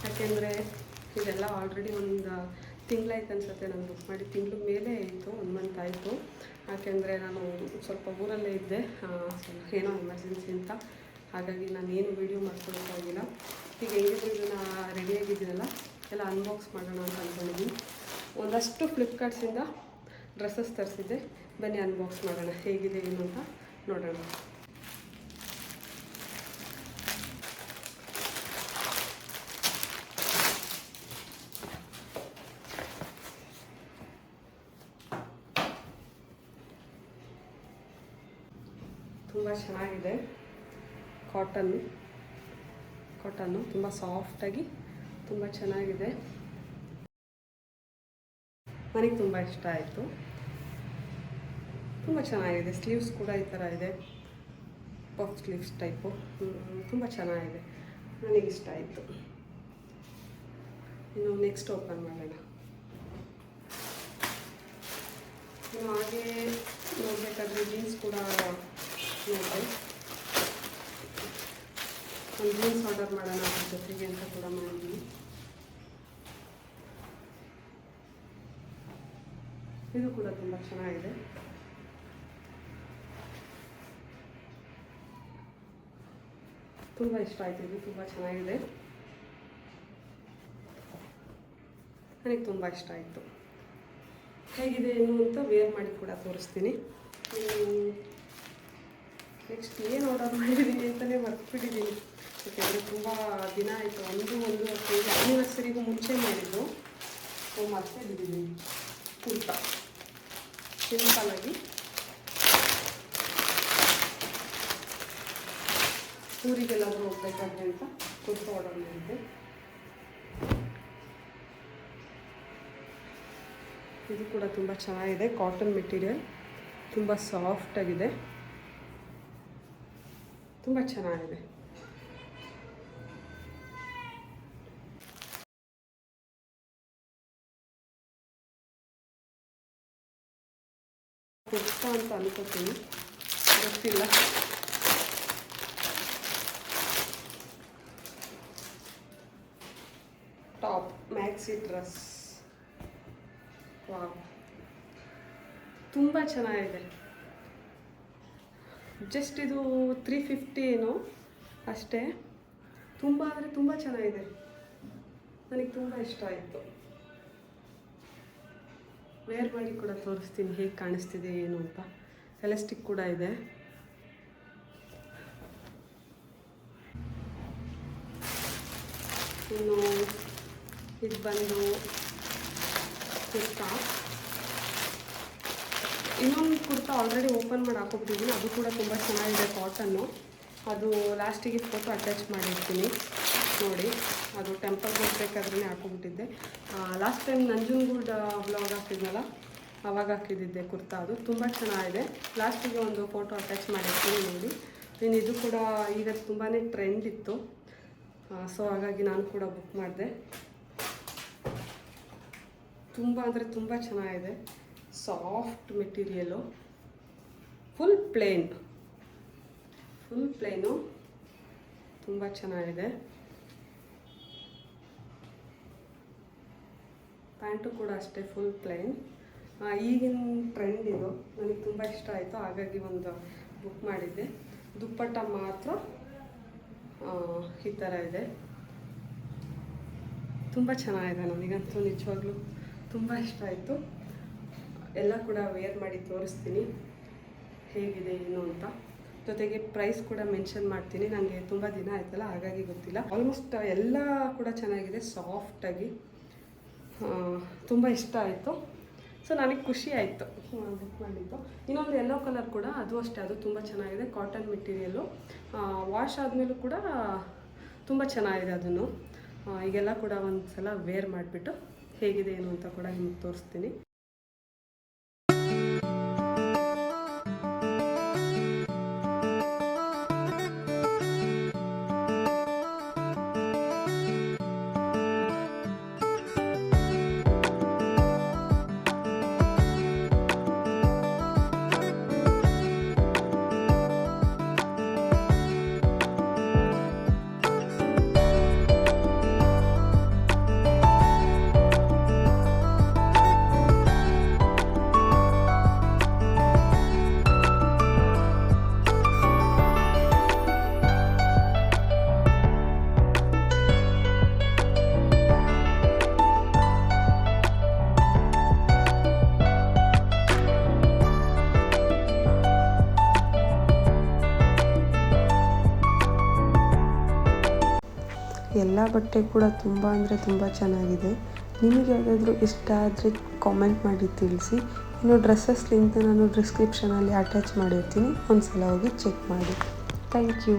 ಯಾಕೆಂದರೆ ಇದೆಲ್ಲ ಆಲ್ರೆಡಿ ಒಂದು ತಿಂಗಳಾಯ್ತು ಅನಿಸುತ್ತೆ ನಾನು ಬುಕ್ ಮಾಡಿ. ತಿಂಗಳ ಮೇಲೆ ಆಯಿತು, 1 ಮಂತ್ ಆಯಿತು. ಯಾಕೆಂದರೆ ನಾನು ಸ್ವಲ್ಪ ಊರಲ್ಲೇ ಇದ್ದೆ, ಏನೋ ಎಮರ್ಜೆನ್ಸಿ ಅಂತ. ಹಾಗಾಗಿ ನಾನು ಏನು ವೀಡಿಯೋ ಮಾಡ್ಕೊಳ್ಳೋಕ್ಕಾಗಿಲ್ಲ. ಈಗ ಹೆಂಗಿದ್ರು ಇದನ್ನು ರೆಡಿಯಾಗಿದ್ದೀನಲ್ಲ, ಎಲ್ಲ ಅನ್ಬಾಕ್ಸ್ ಮಾಡೋಣ ಅಂತ ಅಂದ್ಕೊಂಡಿದ್ದೀನಿ. ಒಂದಷ್ಟು ಫ್ಲಿಪ್ಕಾರ್ಟ್ಸಿಂದ ಡ್ರೆಸ್ಸಸ್ ತರಿಸಿದ್ದೆ. ಬನ್ನಿ ಅನ್ಬಾಕ್ಸ್ ಮಾಡೋಣ, ಹೇಗಿದೆ ಏನು ಅಂತ ನೋಡೋಣ. ತುಂಬ ಚೆನ್ನಾಗಿದೆ. ಕಾಟನ್ನು ತುಂಬ ಸಾಫ್ಟಾಗಿ ತುಂಬ ಚೆನ್ನಾಗಿದೆ. ನನಗೆ ತುಂಬ ಇಷ್ಟ ಆಯಿತು. ತುಂಬ ಚೆನ್ನಾಗಿದೆ. ಸ್ಲೀವ್ಸ್ ಕೂಡ ಈ ಥರ ಇದೆ, ಪಫ್ ಸ್ಲೀವ್ಸ್ ಟೈಪು. ತುಂಬ ಚೆನ್ನಾಗಿದೆ, ನನಗಿಷ್ಟ ಆಯಿತು. ಇನ್ನು ನೆಕ್ಸ್ಟ್ ಓಪನ್ ಮಾಡೋಣ. ಇನ್ನು ಹಾಗೆ ನೋಡಬೇಕಾದ್ರೆ ಜೀನ್ಸ್ ಕೂಡ ನೋಡಿದೆ. ಒಂದು ಜೀನ್ಸ್ ಆರ್ಡರ್ ಮಾಡೋಣ ಅದ್ರ ಜೊತೆಗೆ ಅಂತ ಕೂಡ ಮಾಡಿದ್ದೀನಿ. ಇದು ಕೂಡ ತುಂಬ ಚೆನ್ನಾಗಿದೆ. ತುಂಬ ಇಷ್ಟ ಆಯಿತು. ಇದು ತುಂಬ ಚೆನ್ನಾಗಿದೆ, ನನಗೆ ತುಂಬ ಇಷ್ಟ ಆಯಿತು. ಹೇಗಿದೆ ಏನು ಅಂತ ವೇರ್ ಮಾಡಿ ಕೂಡ ತೋರಿಸ್ತೀನಿ. ನೆಕ್ಸ್ಟ್ ಏನು ಆರ್ಡರ್ ಮಾಡಿದ್ದೀನಿ ಅಂತಲೇ ಮರ್ತ್ಬಿಟ್ಟಿದ್ದೀನಿ. ಯಾಕೆಂದರೆ ತುಂಬ ದಿನ ಆಯಿತು. ಒಂದು ಆ್ಯನಿವರ್ಸರಿಗೂ ಮುಂಚೆ ಮಾಡಿದ್ದು. ಮರ್ತೇ ಬಿಟ್ಟಿದ್ದೀನಿ. ಕುರ್ತಾ ಸಿಂಪಲಾಗಿ ಊರಿಗೆಲ್ಲಾದರೂ ಹೋಗ್ಬೇಕಾದ್ರೆ ಅಂತ ಕುರ್ತಾ ಆರ್ಡರ್ ಮಾಡಿದ್ದೆ. ಇದು ಕೂಡ ತುಂಬ ಚೆನ್ನಾಗಿದೆ. ಕಾಟನ್ ಮೆಟೀರಿಯಲ್, ತುಂಬ ಸಾಫ್ಟಾಗಿದೆ, ತುಂಬ ಚೆನ್ನಾಗಿದೆ. ಕುರ್ತಾ ಅಂತ ಅನ್ಕೋತೀನಿ, ಗೊತ್ತಿಲ್ಲ. ಟಾಪ್ ಮ್ಯಾಕ್ಸಿ ಡ್ರೆಸ್, ವಾವ್, ತುಂಬ ಚೆನ್ನಾಗಿದೆ. ಜಸ್ಟ್ ಇದು 350 ಏನೋ ಅಷ್ಟೇ. ತುಂಬ ಅಂದರೆ ತುಂಬ ಚೆನ್ನಾಗಿದೆ. ನನಗೆ ತುಂಬ ಇಷ್ಟ ಆಯಿತು. ವೇರ್ ಮಾಡಿ ಕೂಡ ತೋರಿಸ್ತೀನಿ ಹೇಗೆ ಕಾಣಿಸ್ತಿದೆ ಏನು ಅಂತ. ಎಲಾಸ್ಟಿಕ್ ಕೂಡ ಇದೆ. ಇನ್ನು ಇದು ಬಂದು ಕುರ್ತಾ. ಇನ್ನೊಂದು ಕುರ್ತಾ ಆಲ್ರೆಡಿ ಓಪನ್ ಮಾಡಿ ಹಾಕೋಬಿಟ್ಟಿದ್ದೀನಿ. ಅದು ಕೂಡ ತುಂಬ ಚೆನ್ನಾಗಿದೆ, ಕಾಟನ್ನು. ಅದು ಲಾಸ್ಟಿಗೆ ಫೋಟೋ ಅಟ್ಯಾಚ್ ಮಾಡಿರ್ತೀನಿ ನೋಡಿ. ಅದು ಟೆಂಪಲ್ಗೆ ಹೋಗ್ಬೇಕಾದ್ರೇ ಹಾಕೋಬಿಟ್ಟಿದ್ದೆ. ಲಾಸ್ಟ್ ಟೈಮ್ ನಂಜನಗೂಡು ಬ್ಲಾಗ್ ಹಾಕಿದ್ನಲ್ಲ, ಆವಾಗ ಹಾಕಿದ್ದಿದ್ದೆ ಕುರ್ತಾ. ಅದು ತುಂಬ ಚೆನ್ನಾಗಿದೆ. ಲಾಸ್ಟಿಗೆ ಒಂದು ಫೋಟೋ ಅಟ್ಯಾಚ್ ಮಾಡಿರ್ತೀನಿ ನೋಡಿ. ಇನ್ನು ಇದು ಕೂಡ ಈಗ ತುಂಬಾ ಟ್ರೆಂಡ್ ಇತ್ತು, ಸೊ ಹಾಗಾಗಿ ನಾನು ಕೂಡ ಬುಕ್ ಮಾಡಿದೆ. ತುಂಬ ಅಂದರೆ ತುಂಬ ಚೆನ್ನಾಗಿದೆ. ಸಾಫ್ಟ್ ಮೆಟೀರಿಯಲು, ಫುಲ್ ಪ್ಲೇನು, ತುಂಬ ಚೆನ್ನಾಗಿದೆ. ಪ್ಯಾಂಟು ಕೂಡ ಅಷ್ಟೇ ಫುಲ್ ಪ್ಲೇನ್. ಈಗಿನ ಟ್ರೆಂಡ್ ಇದು, ನನಗೆ ತುಂಬ ಇಷ್ಟ ಆಯಿತು. ಹಾಗಾಗಿ ಒಂದು ಬುಕ್ ಮಾಡಿದ್ದೆ. ದುಪ್ಪಟ್ಟ ಮಾತ್ರ ಈ ಥರ ಇದೆ. ತುಂಬ ಚೆನ್ನಾಗಿದೆ. ನನಗಂತೂ ನಿಜವಾಗ್ಲೂ ತುಂಬ ಇಷ್ಟ ಆಯಿತು. ಎಲ್ಲ ಕೂಡ ವೇರ್ ಮಾಡಿ ತೋರಿಸ್ತೀನಿ ಹೇಗಿದೆ ಏನು ಅಂತ. ಜೊತೆಗೆ ಪ್ರೈಸ್ ಕೂಡ ಮೆನ್ಷನ್ ಮಾಡ್ತೀನಿ. ನನಗೆ ತುಂಬ ದಿನ ಆಯ್ತಲ್ಲ, ಹಾಗಾಗಿ ಗೊತ್ತಿಲ್ಲ. ಆಲ್ಮೋಸ್ಟ್ ಎಲ್ಲ ಕೂಡ ಚೆನ್ನಾಗಿದೆ, ಸಾಫ್ಟಾಗಿ. ತುಂಬ ಇಷ್ಟ ಆಯಿತು. ಸೊ ನನಗೆ ಖುಷಿ ಆಯಿತು ಬುಕ್ ಮಾಡಿದ್ದು. ಇನ್ನೊಂದು ಯೆಲ್ಲೋ ಕಲರ್ ಕೂಡ, ಅದು ಅಷ್ಟೇ, ಅದು ತುಂಬ ಚೆನ್ನಾಗಿದೆ. ಕಾಟನ್ ಮೆಟೀರಿಯಲ್ಲು, ವಾಶ್ ಆದಮೇಲೂ ಕೂಡ ತುಂಬ ಚೆನ್ನಾಗಿದೆ. ಅದನ್ನು ಈಗೆಲ್ಲ ಕೂಡ ಒಂದು ಸಲ ವೇರ್ ಮಾಡಿಬಿಟ್ಟು ಹೇಗಿದೆ ಏನು ಅಂತ ಕೂಡ ನಿಮಗೆ ತೋರಿಸ್ತೀನಿ. ಎಲ್ಲ ಬಟ್ಟೆ ಕೂಡ ತುಂಬ ಅಂದರೆ ತುಂಬ ಚೆನ್ನಾಗಿದೆ. ನಿಮಗೆ ಯಾವುದಾದ್ರೂ ಇಷ್ಟ ಆದರೆ ಕಾಮೆಂಟ್ ಮಾಡಿ ತಿಳಿಸಿ. ಇನ್ನು ಡ್ರೆಸ್ಸಸ್ ಲಿಂಕ್ ನಾನು ಡಿಸ್ಕ್ರಿಪ್ಷನಲ್ಲಿ ಅಟ್ಯಾಚ್ ಮಾಡಿರ್ತೀನಿ, ಒಂದು ಸಲ ಹೋಗಿ ಚೆಕ್ ಮಾಡಿ. Thank you.